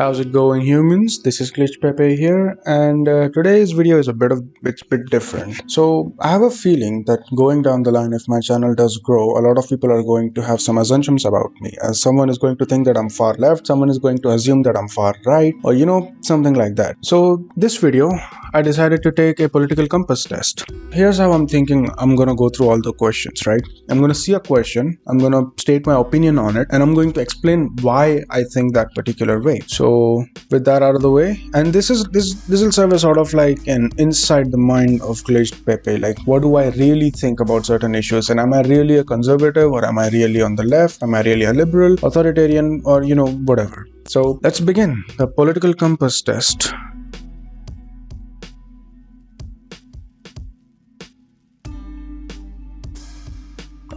How's it going, humans? This is Glitch Pepe here, and today's video is a bit different. So I have a feeling that going down the line, if my channel does grow, a lot of people are going to have some assumptions about me. As someone is going to think that I'm far left, someone is going to assume that I'm far right, or something like that. So this video, I decided to take a political compass test. Here's how I'm thinking. I'm gonna go through all the questions, right? I'm gonna see a question, I'm gonna state my opinion on it, and I'm going to explain why I think that particular way. So with that out of the way, and this will serve as sort of like an inside the mind of Glitched Pepe. Like, what do I really think about certain issues, and am I really a conservative, or am I really on the left? Am I really a liberal, authoritarian, or whatever? So let's begin the political compass test.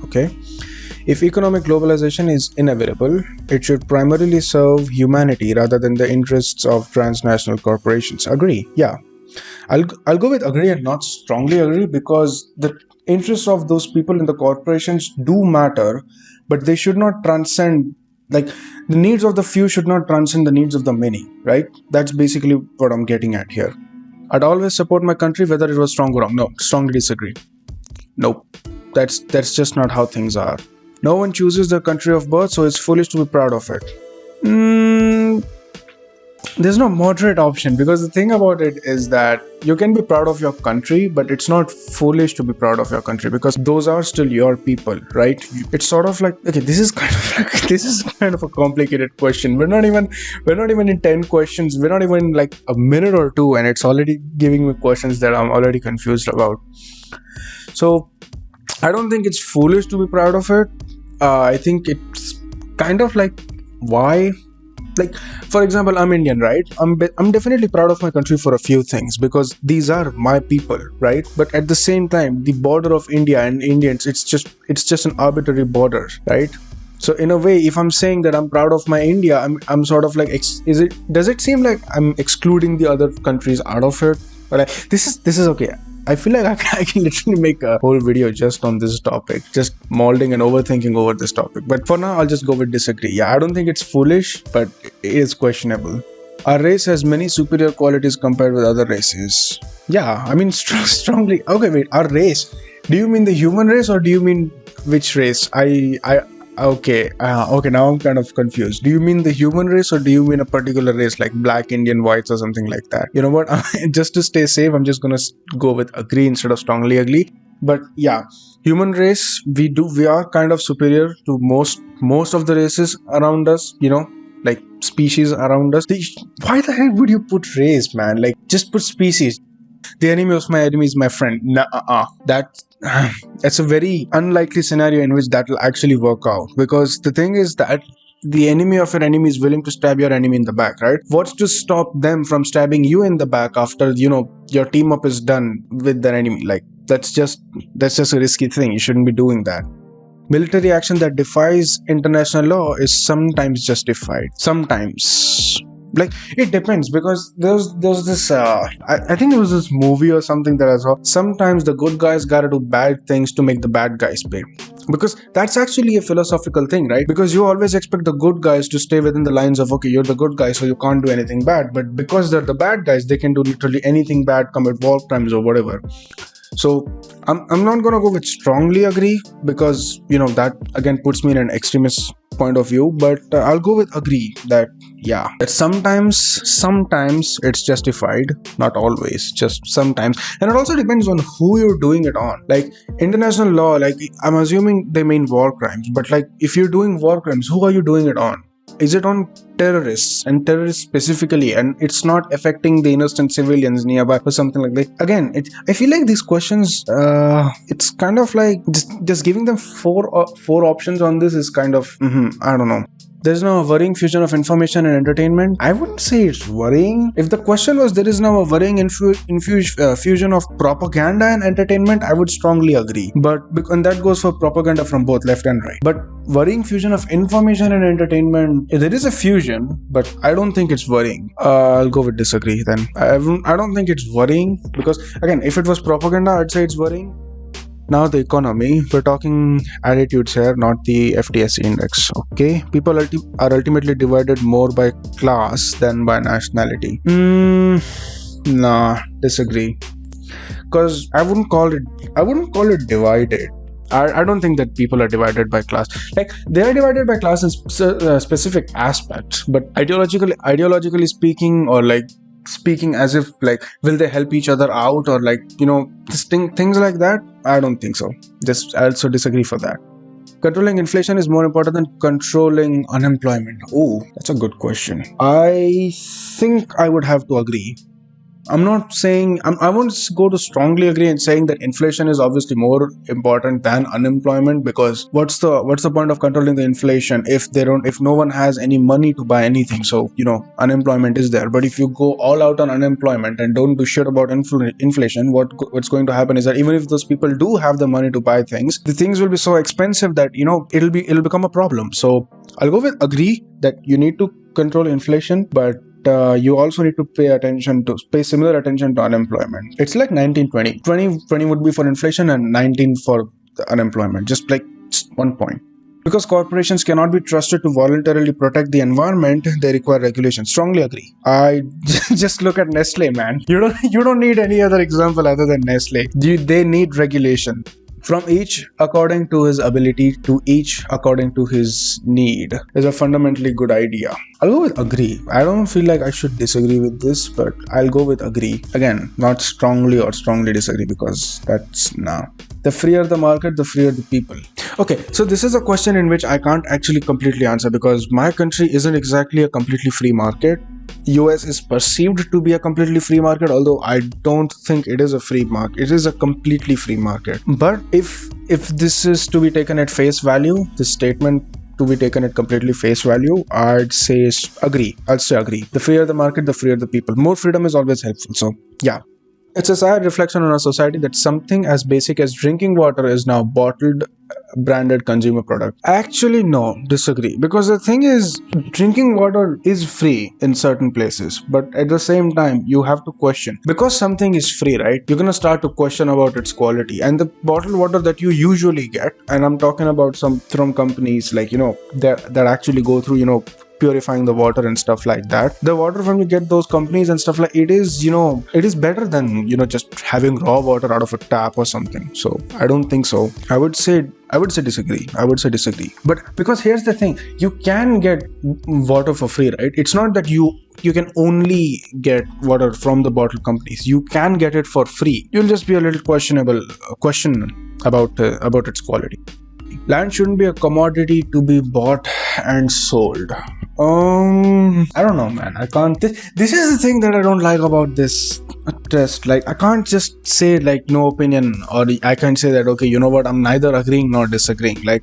Okay. If economic globalization is inevitable, it should primarily serve humanity rather than the interests of transnational corporations. Agree? Yeah. I'll go with agree and not strongly agree, because the interests of those people in the corporations do matter, but they should not transcend, like, the needs of the few should not transcend the needs of the many, right? That's basically what I'm getting at here. I'd always support my country whether it was strong or wrong. No, strongly disagree. Nope. That's just not how things are. No one chooses their country of birth, so it's foolish to be proud of it. There's no moderate option, because the thing about it is that you can be proud of your country, but it's not foolish to be proud of your country, because those are still your people, right? It's sort of like, okay, this is kind of a complicated question. We're not even in 10 questions. We're not even like a minute or two, and it's already giving me questions that I'm already confused about. So I don't think it's foolish to be proud of it. I think it's kind of like, why? Like, for example, I'm Indian, right? I'm definitely proud of my country for a few things, because these are my people, right? But at the same time, the border of India and Indians, it's just an arbitrary border, right? So in a way, if I'm saying that I'm proud of my India, I'm sort of like, does it seem like I'm excluding the other countries out of it? But this is okay. I feel like I can literally make a whole video just on this topic, just molding and overthinking over this topic. But for now, I'll just go with disagree. Yeah, I don't think it's foolish, but it is questionable. Our race has many superior qualities compared with other races. Yeah, I mean, strongly. Okay, wait, our race. Do you mean the human race, or do you mean which race? Okay, now I'm kind of confused. Do you mean the human race, or do you mean a particular race like black, Indian, whites, or something like that? You know what? Just to stay safe, I'm just gonna go with agree instead of strongly agree. But yeah, human race, we are kind of superior to most of the races around us, like species around us. Why the heck would you put race, man? Like, just put species. The enemy of my enemy is my friend. That's a very unlikely scenario in which that will actually work out, because the thing is that the enemy of your enemy is willing to stab your enemy in the back, right? What's to stop them from stabbing you in the back after your team up is done with their enemy? Like, that's just a risky thing. You shouldn't be doing that. Military action that defies international law is sometimes justified. Sometimes. Like, it depends, because there's this I think it was this movie or something that I saw. Sometimes the good guys gotta do bad things to make the bad guys pay, because that's actually a philosophical thing, right? Because you always expect the good guys to stay within the lines of, okay, you're the good guy, so you can't do anything bad, but because they're the bad guys, they can do literally anything bad, commit war crimes or whatever. So I'm not gonna go with strongly agree, because that again puts me in an extremist point of view, but I'll go with agree that yeah, that sometimes it's justified, not always, just sometimes. And it also depends on who you're doing it on. Like, international law, like, I'm assuming they mean war crimes, but like, if you're doing war crimes, who are you doing it on? Is it on terrorists, and terrorists specifically, and it's not affecting the innocent civilians nearby or something like that? Again, I feel like these questions, it's kind of like just giving them four options on this is kind of I don't know. There's now a worrying fusion of information and entertainment. I wouldn't say it's worrying. If the question was there is now a worrying fusion of propaganda and entertainment, I would strongly agree. And that goes for propaganda from both left and right. But worrying fusion of information and entertainment, there is a fusion, but I don't think it's worrying. I'll go with disagree then. I don't think it's worrying, because again, if it was propaganda, I'd say it's worrying. Now the economy, we're talking attitudes here, not the FTSE index. Okay, people are ultimately divided more by class than by nationality. Nah, disagree. Because I wouldn't call it divided. I don't think that people are divided by class. Like, they are divided by class in specific aspects, but ideologically speaking, or like speaking as if like, will they help each other out, or like, things like that, I don't think so. Just, I also disagree for that. Controlling inflation is more important than controlling unemployment. Oh, that's a good question. I think I would have to agree. I'm not saying I won't go to strongly agree in saying that inflation is obviously more important than unemployment, because what's the point of controlling the inflation if no one has any money to buy anything? So unemployment is there. But if you go all out on unemployment and don't do shit about inflation, what's going to happen is that even if those people do have the money to buy things, the things will be so expensive that it'll become a problem. So I'll go with agree that you need to control inflation, but you also need to pay similar attention to unemployment. It's like 1920. 20 would be for inflation and 19 for the unemployment. Just like 1 point. Because corporations cannot be trusted to voluntarily protect the environment, they require regulation. Strongly agree. I just look at Nestle, man. You don't need any other example other than Nestle. They need regulation. From each according to his ability to each according to his need is a fundamentally good idea. I'll go with agree. I don't feel like I should disagree with this, but I'll go with agree. Again, not strongly or strongly disagree, because that's nah. The freer the market, the freer the people. Okay, so this is a question in which I can't actually completely answer, because my country isn't exactly a completely free market. US is perceived to be a completely free market, although I don't think it is a free market. It is a completely free market. But if this is to be taken at face value, this statement to be taken at completely face value, I'd say agree. I'll say agree. The freer the market, the freer the people. More freedom is always helpful. So yeah. It's a sad reflection on our society that something as basic as drinking water is now bottled, branded consumer product. Actually, no, disagree. Because the thing is, drinking water is free in certain places, but at the same time, you have to question. Because something is free, right? You're gonna start to question about its quality. And the bottled water that you usually get, and I'm talking about some from companies like, that actually go through, purifying the water and stuff like that. The water from you get those companies and stuff like it is better than just having raw water out of a tap or something. So I don't think so. I would say disagree. But because here's the thing, you can get water for free, right? It's not that you can only get water from the bottle companies. You can get it for free. You'll just be a little question about its quality. Land shouldn't be a commodity to be bought and sold. I don't know, man. I can't. This is the thing that I don't like about this test. Like, I can't just say like no opinion, or I can't say that okay, you know what? I'm neither agreeing nor disagreeing. Like,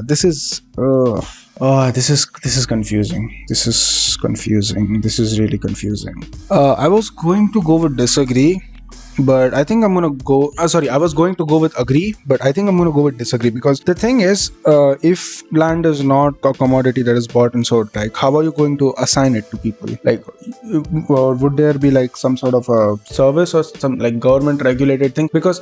this is confusing. This is really confusing. I was going to go with disagree, but I think I'm gonna go. I was going to go with agree, but I think I'm gonna go with disagree, because the thing is, if land is not a commodity that is bought and sold, like how are you going to assign it to people? Like, would there be like some sort of a service or some like government regulated thing? Because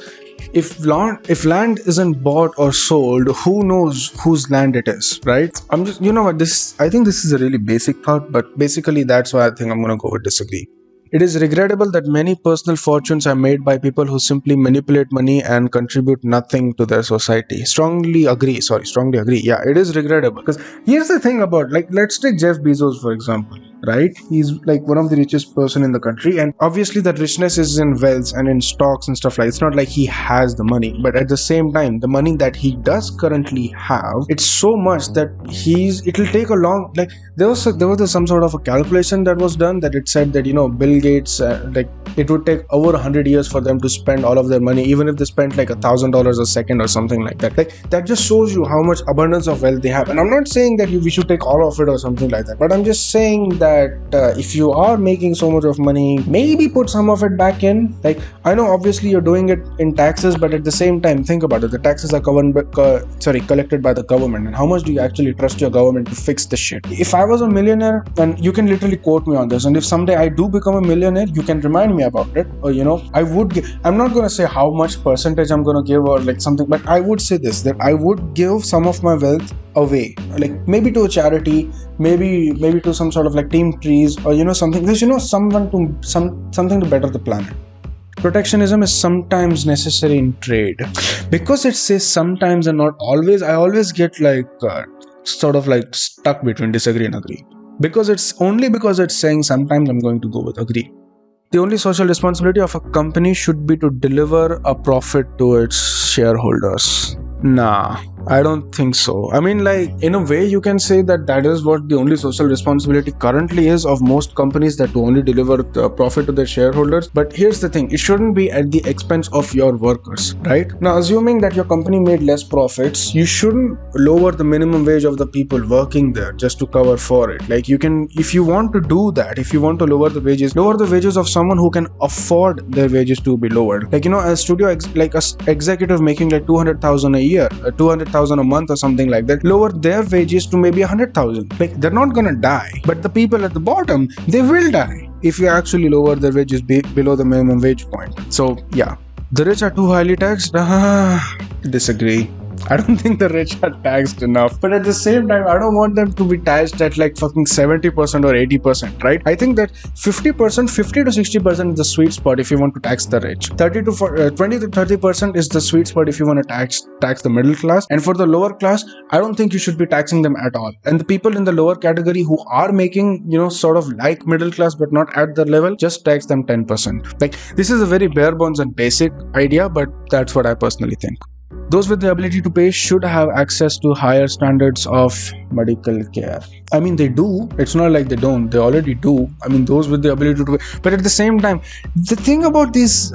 if land isn't bought or sold, who knows whose land it is, right? I think this is a really basic thought, but basically that's why I think I'm gonna go with disagree. It is regrettable that many personal fortunes are made by people who simply manipulate money and contribute nothing to their society. Strongly agree. Yeah, it is regrettable. Because here's the thing about, like, let's take Jeff Bezos, for example, right? He's like one of the richest person in the country. And obviously that richness is in wealth and in stocks and stuff like that. It's not like he has the money. But at the same time, the money that he does currently have, it's so much that it'll take a long, like, there was some sort of a calculation that was done that it said that, Bill Gates, it would take over 100 years for them to spend all of their money, even if they spent like $1,000 a second or something like that. Like, that just shows you how much abundance of wealth they have. And I'm not saying that we should take all of it or something like that, but I'm just saying that if you are making so much of money, maybe put some of it back in. Like, I know obviously you're doing it in taxes, but at the same time, think about it. The taxes are collected by the government, and how much do you actually trust your government to fix the shit? If I was a millionaire, and you can literally quote me on this, and if someday I do become a millionaire, you can remind me about it. Or I would give, I'm not going to say how much percentage I'm going to give or like something, but I would say this, that I would give some of my wealth away, like maybe to a charity, maybe to some sort of like team trees, or something, because something to better the planet. Protectionism is sometimes necessary in trade. Because it says sometimes and not always, I always get like sort of like stuck between disagree and agree. Because it's saying sometimes, I'm going to go with agree. The only social responsibility of a company should be to deliver a profit to its shareholders. Nah, I don't think so. I mean, like, in a way, you can say that is what the only social responsibility currently is of most companies, that to only deliver the profit to their shareholders. But here's the thing, it shouldn't be at the expense of your workers, right? Now, assuming that your company made less profits, you shouldn't lower the minimum wage of the people working there just to cover for it. Like, you can, if you want to do that, if you want to lower the wages of someone who can afford their wages to be lowered. Like, a studio, like a executive making like 200,000 a year, 200,000 a month or something like that, lower their wages to maybe 100,000. Like, they're not gonna die, but the people at the bottom, they will die if you actually lower their wages below the minimum wage point. So yeah, the rich are too highly taxed. Disagree. I don't think the rich are taxed enough, but at the same time, I don't want them to be taxed at like fucking 70% or 80%, right? I think that 50 to 60% is the sweet spot if you want to tax the rich. 20 to 30% is the sweet spot if you want to tax the middle class. And for the lower class, I don't think you should be taxing them at all. And the people in the lower category who are making, sort of like middle class but not at the level, just tax them 10%. Like, this is a very bare bones and basic idea, but that's what I personally think. Those with the ability to pay should have access to higher standards of medical care. I mean, they do. It's not like they don't. They already do. I mean, those with the ability to pay. But at the same time, the thing about these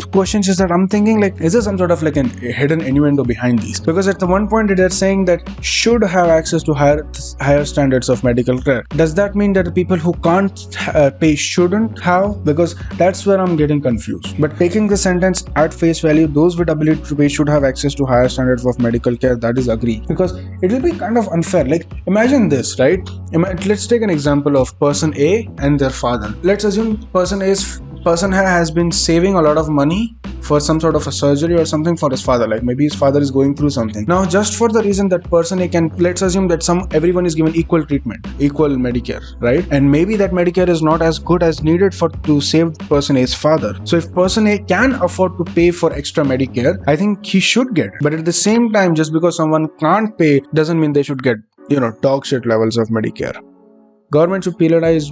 questions is that I'm thinking, like, is there some sort of like a hidden innuendo behind these? Because at the one point, they're saying that should have access to higher standards of medical care. Does that mean that the people who can't pay shouldn't have? Because that's where I'm getting confused. But taking the sentence at face value, those with ability to pay should have access to higher standards of medical care, that is agree. Because it will be kind of unfair. Like, imagine this, right? Let's take an example of person A and their father. Let's assume person has been saving a lot of money for some sort of a surgery or something for his father. Like, maybe his father is going through something. Now, just for the reason that person A can, let's assume that everyone is given equal treatment, equal Medicare, right? And maybe that Medicare is not as good as needed to save person A's father. So if person A can afford to pay for extra Medicare, I think he should get. But at the same time, just because someone can't pay doesn't mean they should get, dog shit levels of Medicare. Government should penalize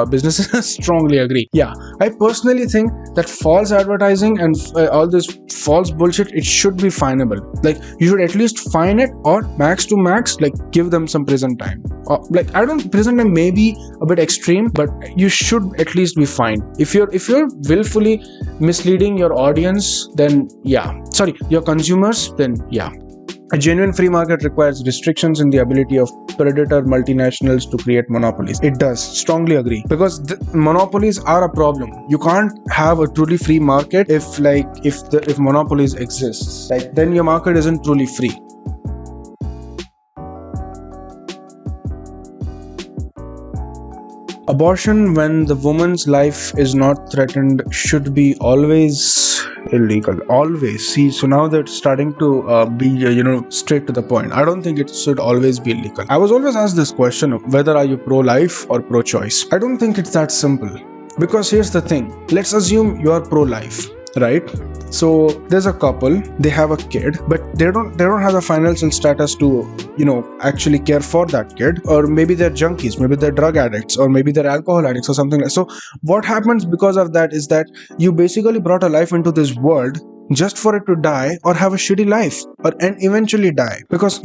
businesses. Strongly agree. Yeah, I personally think that false advertising and all this false bullshit, it should be finable. Like, you should at least fine it, or max to max, like, give them some prison time. Prison time may be a bit extreme, but you should at least be fined. If you're willfully misleading your audience, then yeah. Sorry, your consumers, then yeah. A genuine free market requires restrictions in the ability of predator multinationals to create monopolies. It does. Strongly agree. Because monopolies are a problem. You can't have a truly free market if monopolies exist. Like, then your market isn't truly free. Abortion, when the woman's life is not threatened, should be always illegal. Always. See, so now they're starting to be straight to the point. I don't think it should always be illegal. I was always asked this question of whether are you pro-life or pro-choice. I don't think it's that simple. Because here's the thing. Let's assume you are pro-life, right? So there's a couple, they have a kid, but they don't have the financial status to actually care for that kid. Or maybe they're junkies, maybe they're drug addicts, or maybe they're alcohol addicts or something like that. So what happens because of that is that you basically brought a life into this world just for it to die or have a shitty life and eventually die, because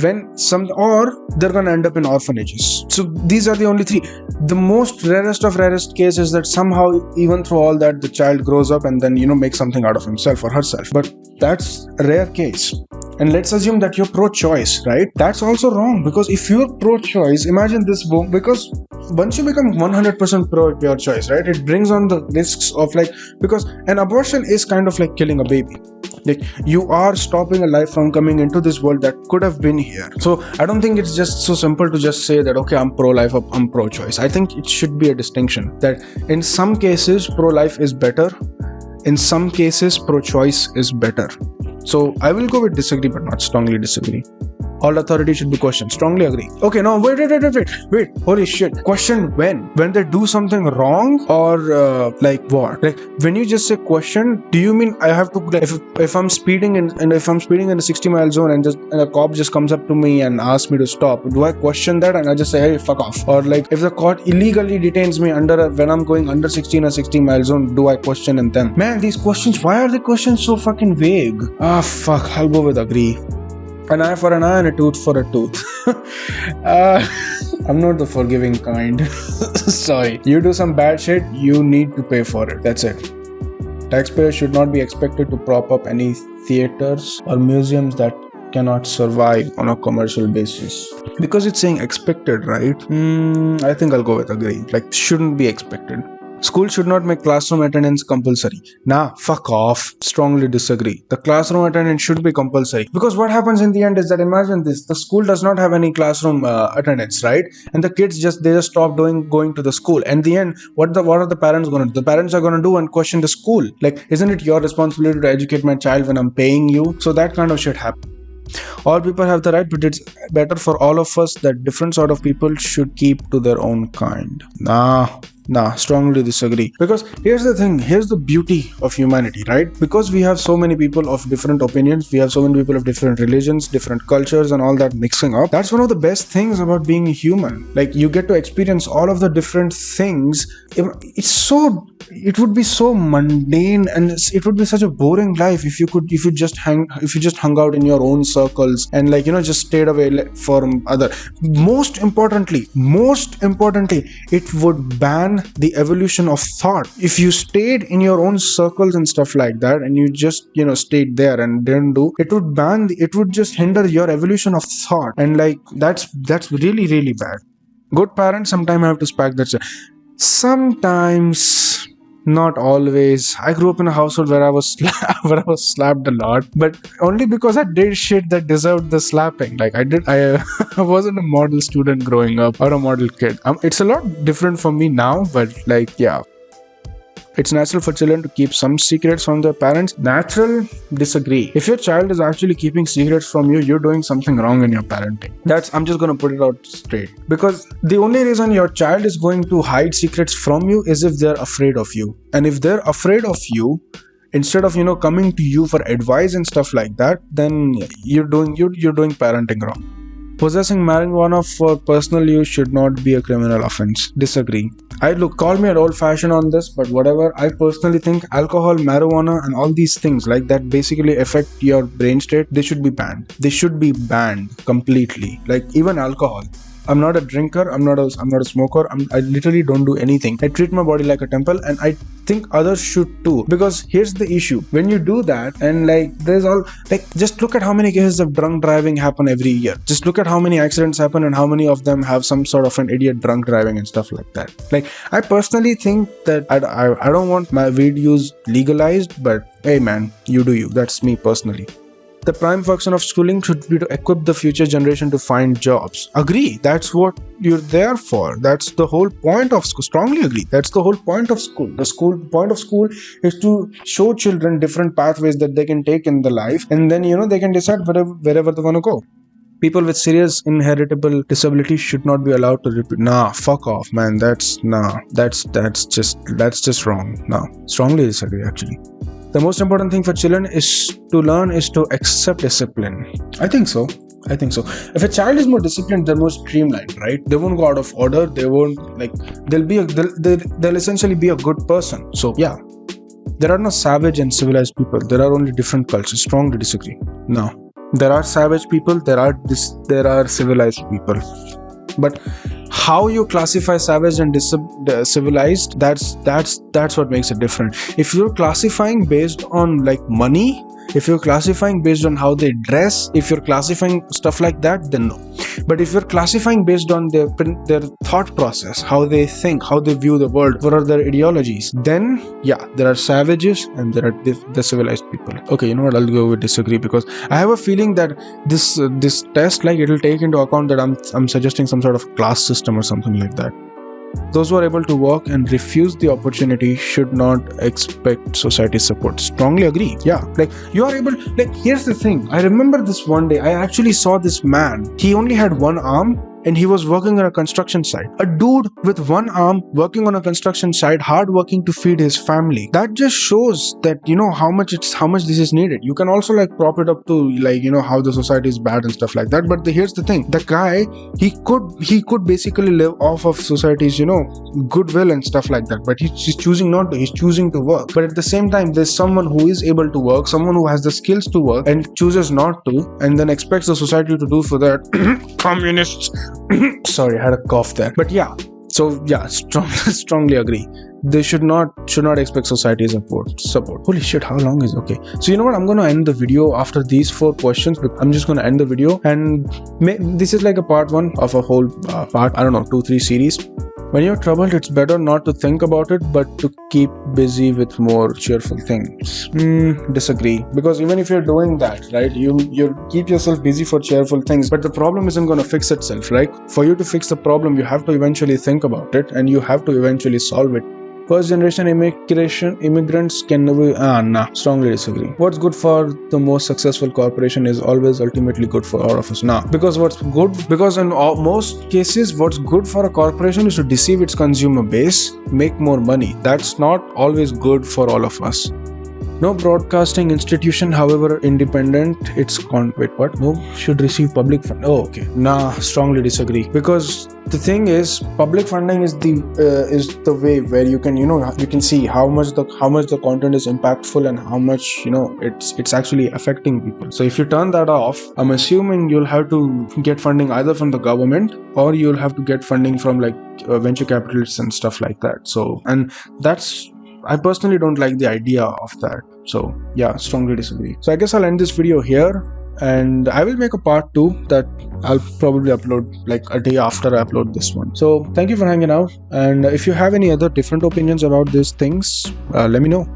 or they're gonna end up in orphanages. So these are the only three. The most rarest of rarest case is that somehow, even through all that, the child grows up and then makes something out of himself or herself. But that's a rare case. And let's assume that you're pro-choice, right? That's also wrong, because if you're pro-choice, imagine this boom, because once you become 100% pro your choice, right, it brings on the risks of because an abortion is kind of like killing a baby. Like, you are stopping a life from coming into this world that could have been here. So I don't think it's just so simple to just say that, okay, I'm pro-life or I'm pro-choice. I think it should be a distinction that in some cases pro-life is better, in some cases pro-choice is better. So I will go with disagree, but not strongly disagree. All authority should be questioned. Strongly agree. Okay, no, wait. Holy shit. Question when? When they do something wrong, or like what? Like, when you just say question, do you mean I have to, like, if I'm speeding and if I'm speeding in a 60-mile zone and a cop just comes up to me and asks me to stop, do I question that and I just say, hey, fuck off? Or like, if the court illegally detains me when I'm going under 60 in a 60-mile zone, do I question in them? Man, these questions, why are the questions so fucking vague? Fuck, I'll go with agree. An eye for an eye and a tooth for a tooth. I'm not the forgiving kind. Sorry. You do some bad shit, you need to pay for it. That's it. Taxpayers should not be expected to prop up any theaters or museums that cannot survive on a commercial basis. Because it's saying expected, right? I think I'll go with agree. Like, shouldn't be expected. School should not make classroom attendance compulsory. Nah, fuck off. Strongly disagree. The classroom attendance should be compulsory. Because what happens in the end is that, imagine this, the school does not have any classroom attendance, right? And the kids just stop going to the school. And in the end, what are the parents going to do? The parents are going to do and question the school. Like, isn't it your responsibility to educate my child when I'm paying you? So that kind of shit happens. All people have the right, but it's better for all of us that different sort of people should keep to their own kind. Nah, strongly disagree. Because here's the thing, here's the beauty of humanity, right? Because we have so many people of different opinions, we have so many people of different religions, different cultures, and all that mixing up. That's one of the best things about being human. Like, you get to experience all of the different things. It would be so mundane, and it would be such a boring life if you just hung out in your own circles and, like, just stayed away from other. Most importantly, it would ban the evolution of thought. If you stayed in your own circles and stuff like that, and you just stayed there and didn't do, it would just hinder your evolution of thought, and like that's really, really bad. Good parents sometimes have to spank that. Sometimes, not always. I grew up in a household where I was slapped a lot, but only because I did shit that deserved the slapping. Like, I wasn't a model student growing up, or a model kid. It's a lot different for me now, but like, yeah. It's natural for children to keep some secrets from their parents. Natural? Disagree. If your child is actually keeping secrets from you, you're doing something wrong in your parenting. I'm just going to put it out straight. Because the only reason your child is going to hide secrets from you is if they're afraid of you. And if they're afraid of you, instead of coming to you for advice and stuff like that, then you're doing parenting wrong. Possessing marijuana for personal use should not be a criminal offense. Disagree. Call me an old-fashioned on this, but whatever. I personally think alcohol, marijuana, and all these things like that basically affect your brain state. They should be banned. They should be banned completely. Like, even alcohol. I'm not a drinker, I'm not a smoker, I literally don't do anything. I treat my body like a temple, and I think others should too. Because here's the issue, when you do that, and like, there's all, like, just look at how many cases of drunk driving happen every year. Just look at how many accidents happen and how many of them have some sort of an idiot drunk driving and stuff like that. Like, I personally think that I don't want my weed use legalized, but hey man, you do you. That's me personally. The prime function of schooling should be to equip the future generation to find jobs. Agree. That's what you're there for. That's the whole point of school. Strongly agree. That's the whole point of school. The point of school is to show children different pathways that they can take in the life, and then they can decide wherever they want to go. People with serious inheritable disabilities should not be allowed to repeat. Nah, fuck off, man. That's just wrong. Nah, strongly disagree actually. The most important thing for children is to accept discipline. I think so. If a child is more disciplined, they're more streamlined, right? They won't go out of order. They won't, like, they'll essentially be a good person. So yeah, there are no savage and civilized people. There are only different cultures. Strongly disagree. No, there are savage people. There are civilized people. But how you classify savage and civilized, that's what makes it different. If you're classifying based on like money, if you're classifying based on how they dress, if you're classifying stuff like that, then no. But if you're classifying based on their thought process, how they think, how they view the world, what are their ideologies, then yeah, there are savages and there are the civilized people. Okay, you know what, I'll go with disagree, because I have a feeling that this test, like, it'll take into account that I'm suggesting some sort of class system or something like that. Those who are able to work and refuse the opportunity should not expect society's support. Strongly agree. Yeah, like, you are able, like, here's the thing. I remember this one day, I actually saw this man. He only had one arm and he was working on a construction site. A dude with one arm working on a construction site, hard working to feed his family. That just shows that, you know, how much this is needed. You can also, like, prop it up to, like, you know, how the society is bad and stuff like that. But here's the thing. The guy, he could basically live off of society's, you know, goodwill and stuff like that. But he's choosing not to. He's choosing to work. But at the same time, there's someone who is able to work, someone who has the skills to work and chooses not to, and then expects the society to do for that. Communists. Sorry, I had a cough there. But yeah, so yeah, strongly agree. They should not expect society's support. Holy shit, how long is okay? So you know what? I'm going to end the video after these 4 questions. I'm just going to end the video, and this is like a part 1 of a whole part, I don't know, 2-3 series. When you're troubled, it's better not to think about it, but to keep busy with more cheerful things. Disagree. Because even if you're doing that, right, you keep yourself busy for cheerful things, but the problem isn't going to fix itself, right? For you to fix the problem, you have to eventually think about it, and you have to eventually solve it. First generation immigrants can never. Strongly disagree. What's good for the most successful corporation is always ultimately good for all of us. Because in most cases, what's good for a corporation is to deceive its consumer base, make more money. That's not always good for all of us. No broadcasting institution, however independent, should receive public funding. Oh, okay. Strongly disagree. Because the thing is, public funding is the way where you can see how much the content is impactful and how much, you know, it's actually affecting people. So if you turn that off, I'm assuming you'll have to get funding either from the government or you'll have to get funding from, like, venture capitalists and stuff like that. So, and I personally don't like the idea of that. So yeah, strongly disagree. So I guess I'll end this video here, and I will make a part 2 that I'll probably upload like a day after I upload this one. So thank you for hanging out, and if you have any other different opinions about these things, let me know.